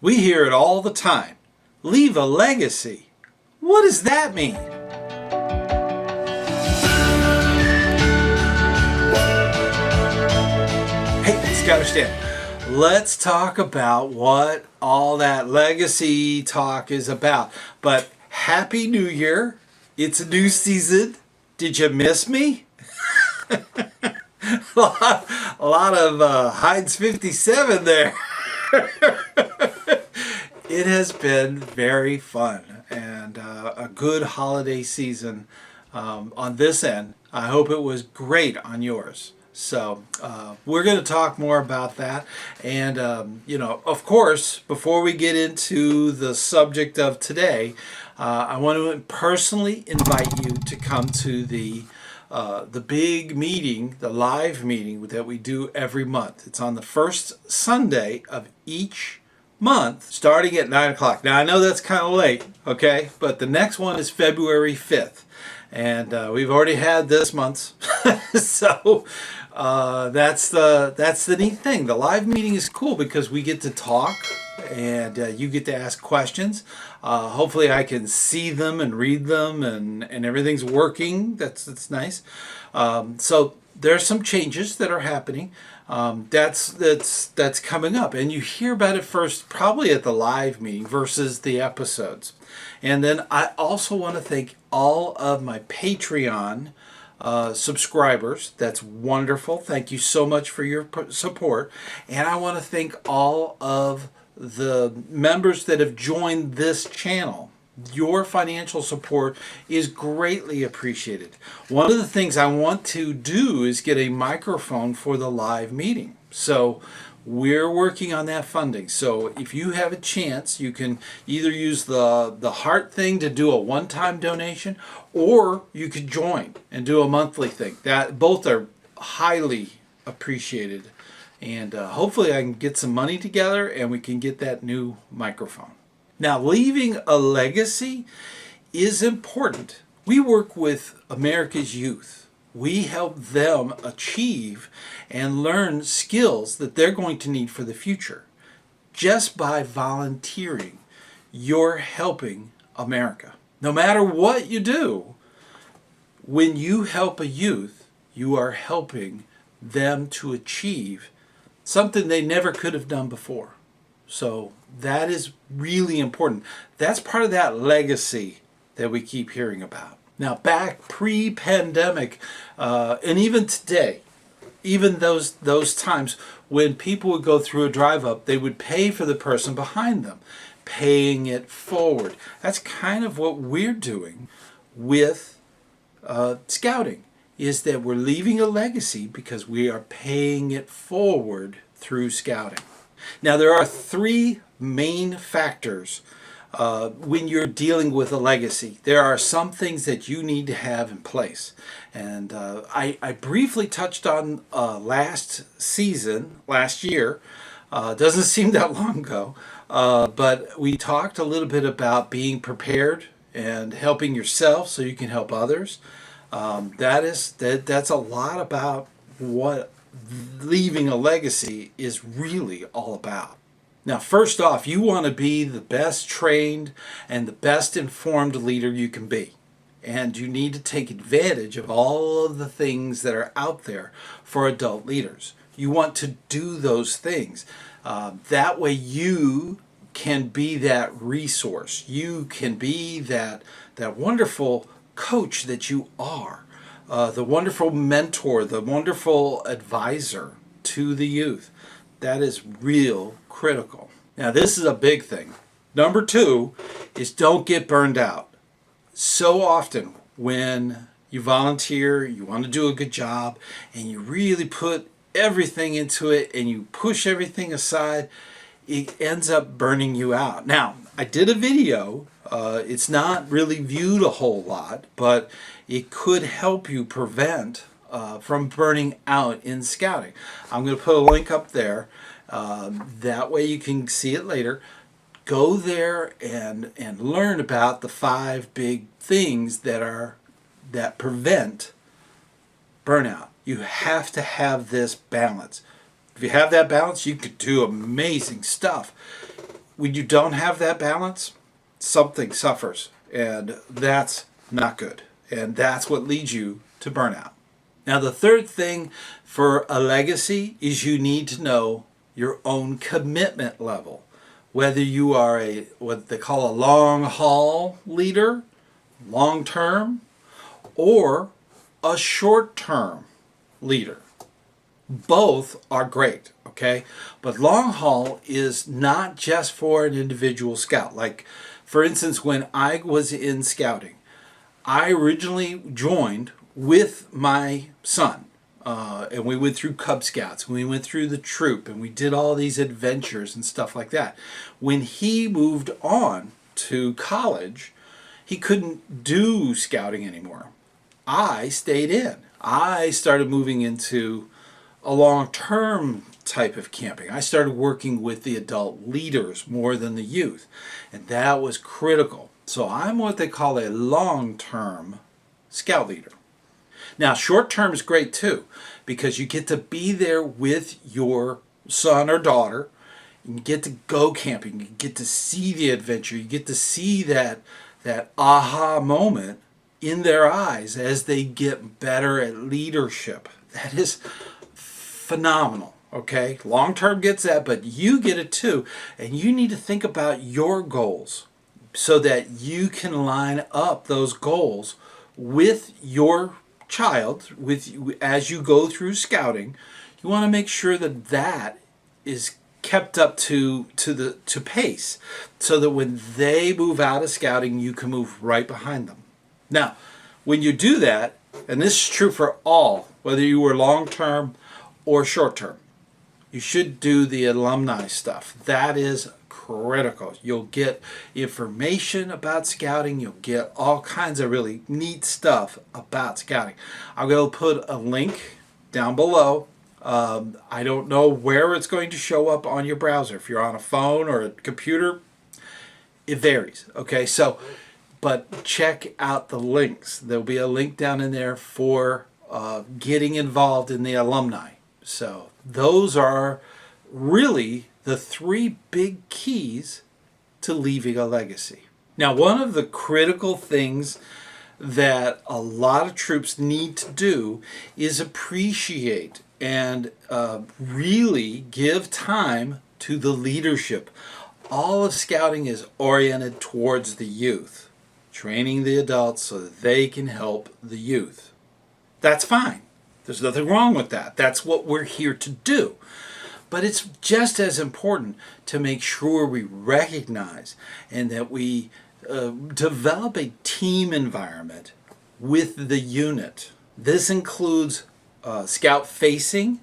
We hear it all the time. Leave a legacy. What does that mean? Hey, ScouterStan. Let's talk about what all that legacy talk is about. But Happy New Year. It's a new season. Did you miss me? a lot of Heinz 57 there. It has been very fun and a good holiday season on this end. I hope it was great on yours. So we're going to talk more about that. And, of course, before we get into the subject of today, I want to personally invite you to come to the big meeting, the live meeting that we do every month. It's on the first Sunday of each month, starting at 9 o'clock. Now, I know that's kind of late, okay? But the next one is February 5th. And we've already had this month's. So that's the neat thing. The live meeting is cool because we get to talk and you get to ask questions. Hopefully I can see them and read them and everything's working. That's nice. So there's some changes that are happening. That's coming up, and you hear about it first probably at the live meeting versus the episodes. And then I also want to thank all of my Patreon subscribers. That's wonderful. Thank you so much for your support. And I want to thank all of the members that have joined this channel. Your financial support is greatly appreciated. One of the things I want to do is get a microphone for the live meeting. So we're working on that funding. So if you have a chance, you can either use the heart thing to do a one-time donation, or you could join and do a monthly thing. That both are highly appreciated. And hopefully I can get some money together and we can get that new microphone. Now, leaving a legacy is important. We work with America's youth. We help them achieve and learn skills that they're going to need for the future. Just by volunteering, you're helping America. No matter what you do, when you help a youth, you are helping them to achieve something they never could have done before. So that is really important. That's part of that legacy that we keep hearing about. Now, back pre-pandemic, and even today, even those times when people would go through a drive-up, they would pay for the person behind them, paying it forward. That's kind of what we're doing with scouting, is that we're leaving a legacy because we are paying it forward through scouting. Now, there are three main factors when you're dealing with a legacy. There are some things that you need to have in place. And I briefly touched on last year. Doesn't seem that long ago. But we talked a little bit about being prepared and helping yourself so you can help others. That's a lot about what leaving a legacy is really all about. Now, first off, you want to be the best trained and the best informed leader you can be. And you need to take advantage of all of the things that are out there for adult leaders. You want to do those things. That way you can be that resource. You can be that wonderful coach that you are. The wonderful mentor, the wonderful advisor to the youth. That is real critical. Now, this is a big thing. Number 2 is don't get burned out. So often when you volunteer, you want to do a good job, and you really put everything into it and you push everything aside, it ends up burning you out. Now, I did a video. It's not really viewed a whole lot, but it could help you prevent from burning out in scouting. I'm going to put a link up there. That way you can see it later. Go there and learn about the 5 big things that prevent burnout. You have to have this balance. If you have that balance, you could do amazing stuff. when you don't have that balance, something suffers, and that's not good. And that's what leads you to burnout. Now, the third thing for a legacy is you need to know your own commitment level. Whether you are what they call a long haul leader, long term, or a short term leader. Both are great, okay? But long haul is not just for an individual scout. Like, for instance, when I was in scouting, I originally joined with my son. And we went through Cub Scouts, and we went through the troop, and we did all these adventures and stuff like that. When he moved on to college, he couldn't do scouting anymore. I stayed in. I started moving into a long-term type of camping. I started working with the adult leaders more than the youth, and that was critical. So I'm what they call a long-term scout leader. Now, short-term is great too, because you get to be there with your son or daughter. You get to go camping. You get to see the adventure. You get to see that aha moment in their eyes as they get better at leadership. That is phenomenal, okay? Long-term gets that, but you get it too. And you need to think about your goals so that you can line up those goals with your child, as you go through scouting. You want to make sure that that is kept up to pace, so that when they move out of scouting, you can move right behind them. Now, when you do that, and this is true for all, whether you were long-term or short-term, you should do the alumni stuff. That is critical. You'll get information about scouting. You'll get all kinds of really neat stuff about scouting. I'm going to put a link down below. I don't know where it's going to show up on your browser. If you're on a phone or a computer, it varies. Okay, so, but check out the links. There'll be a link down in there for getting involved in the alumni. So those are really the three big keys to leaving a legacy. Now, one of the critical things that a lot of troops need to do is appreciate and really give time to the leadership. All of scouting is oriented towards the youth, training the adults so that they can help the youth. That's fine. There's nothing wrong with that. That's what we're here to do. But it's just as important to make sure we recognize and that we develop a team environment with the unit. This includes scout facing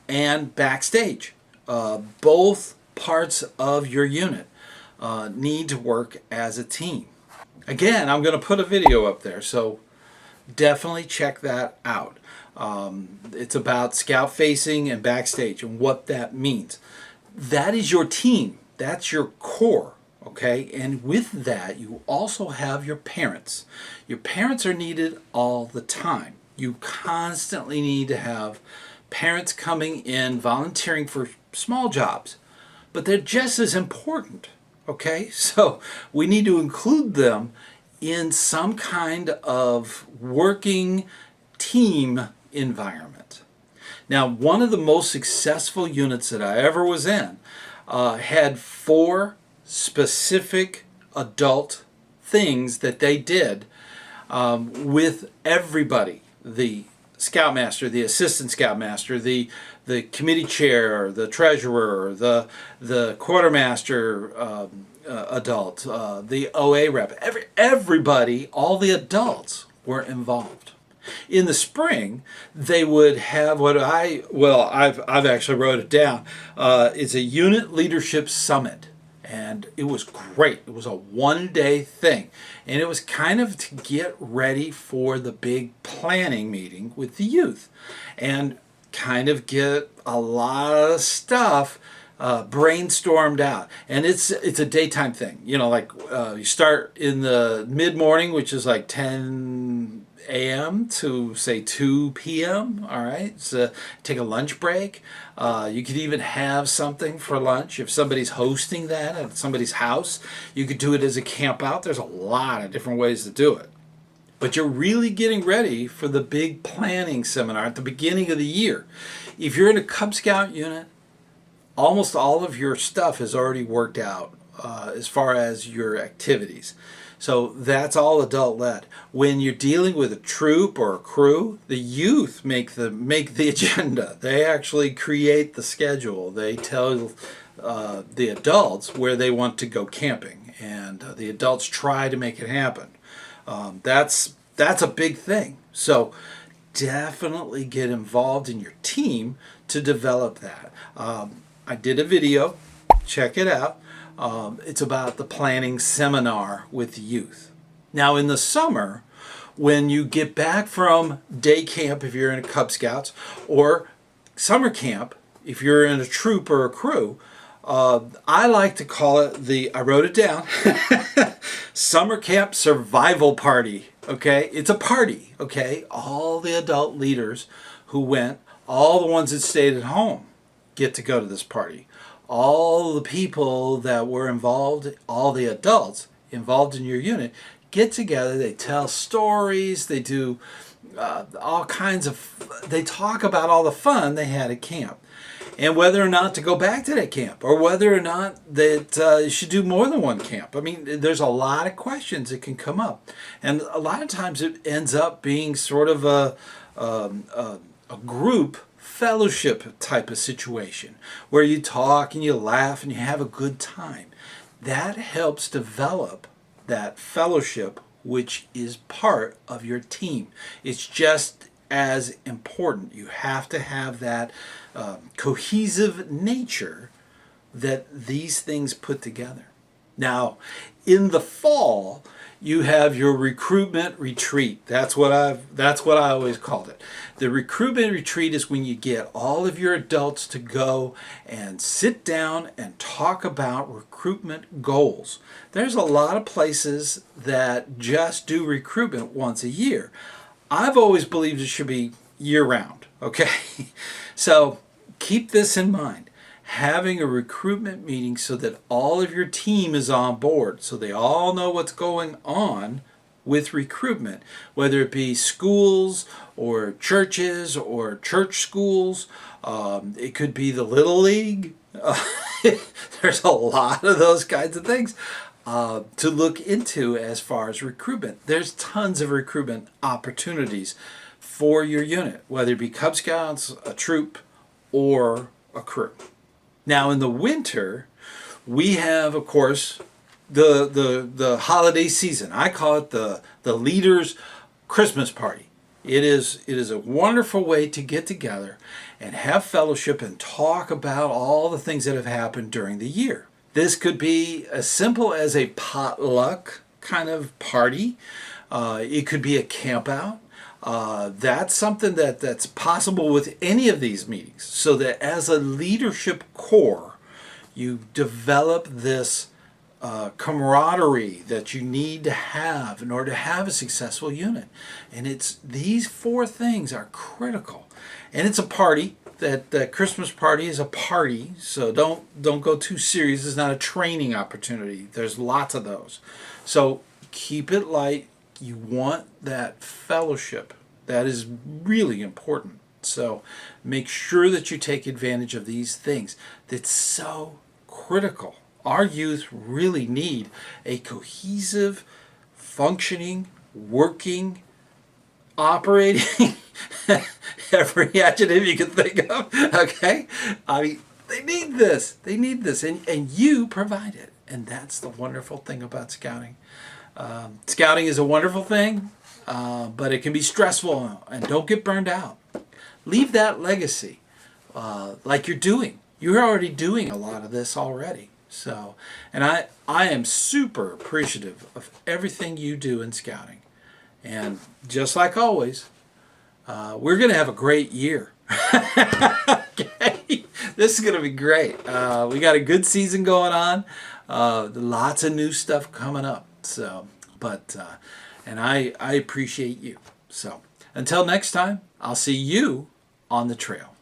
and backstage. Both parts of your unit need to work as a team. Again, I'm going to put a video up there, so definitely check that out. It's about scout facing and backstage and what that means. That is your team. That's your core. Okay, and with that, you also have your parents. Your parents are needed all the time. You constantly need to have parents coming in, volunteering for small jobs, but they're just as important. Okay, so we need to include them in some kind of working team environment. Now, one of the most successful units that I ever was in had 4 specific adult things that they did with everybody: the scoutmaster, the assistant scoutmaster, the committee chair, the treasurer, the quartermaster adult, the OA rep. Everybody, all the adults were involved. In the spring, they would have I've actually wrote it down. It's a unit leadership summit. And it was great. It was a one-day thing. And it was kind of to get ready for the big planning meeting with the youth. And kind of get a lot of stuff brainstormed out. And it's a daytime thing. You know, like you start in the mid-morning, which is like 10 a.m. to say 2 p.m. All right, so take a lunch break. You could even have something for lunch if somebody's hosting that at somebody's house. You could do it as a camp out. There's a lot of different ways to do it. But you're really getting ready for the big planning seminar at the beginning of the year. If you're in a Cub Scout unit, almost all of your stuff is already worked out as far as your activities. So that's all adult led. When you're dealing with a troop or a crew, the youth make the agenda. They actually create the schedule. They tell the adults where they want to go camping, and the adults try to make it happen. That's a big thing. So definitely get involved in your team to develop that. I did a video. Check it out. It's about the planning seminar with youth. Now in the summer, when you get back from day camp, if you're in a Cub Scouts, or summer camp, if you're in a troop or a crew, I like to call it I wrote it down, Summer Camp Survival Party, okay? It's a party, okay? All the adult leaders who went, all the ones that stayed at home get to go to this party. All the people that were involved, all the adults involved in your unit, get together, they tell stories, they do all kinds of, they talk about all the fun they had at camp. And whether or not to go back to that camp, or whether or not that you should do more than one camp. I mean, there's a lot of questions that can come up. And a lot of times it ends up being sort of a group fellowship type of situation where you talk and you laugh and you have a good time. That helps develop that fellowship, which is part of your team. It's just as important. You have to have that cohesive nature that these things put together. Now, in the fall, you have your recruitment retreat. That's what I always called it. The recruitment retreat is when you get all of your adults to go and sit down and talk about recruitment goals. There's a lot of places that just do recruitment once a year. I've always believed it should be year-round, okay? So keep this in mind. Having a recruitment meeting so that all of your team is on board, so they all know what's going on with recruitment, whether it be schools or churches or church schools. It could be the Little League. There's a lot of those kinds of things to look into as far as recruitment. There's tons of recruitment opportunities for your unit, whether it be Cub Scouts, a troop, or a crew. Now in the winter, we have, of course, the holiday season. I call it the leaders' Christmas party. It is a wonderful way to get together and have fellowship and talk about all the things that have happened during the year. This could be as simple as a potluck kind of party. It could be a camp out. That's something that's possible with any of these meetings, so that as a leadership core, you develop this camaraderie that you need to have in order to have a successful unit. And these four things are critical. And it's a party. That Christmas party is a party, so don't go too serious. It's not a training opportunity. There's lots of those. So keep it light. You want that fellowship. That is really important. So make sure that you take advantage of these things. That's so critical. Our youth really need a cohesive, functioning, working, operating, every adjective you can think of, okay? I mean, they need this. They need this. And you provide it. And that's the wonderful thing about scouting. Scouting is a wonderful thing, but it can be stressful, and don't get burned out. Leave that legacy like you're doing. You're already doing a lot of this already. So, and I am super appreciative of everything you do in scouting. And just like always, we're going to have a great year. Okay? This is going to be great. We got a good season going on. Lots of new stuff coming up. So, and I appreciate you. So until next time, I'll see you on the trail.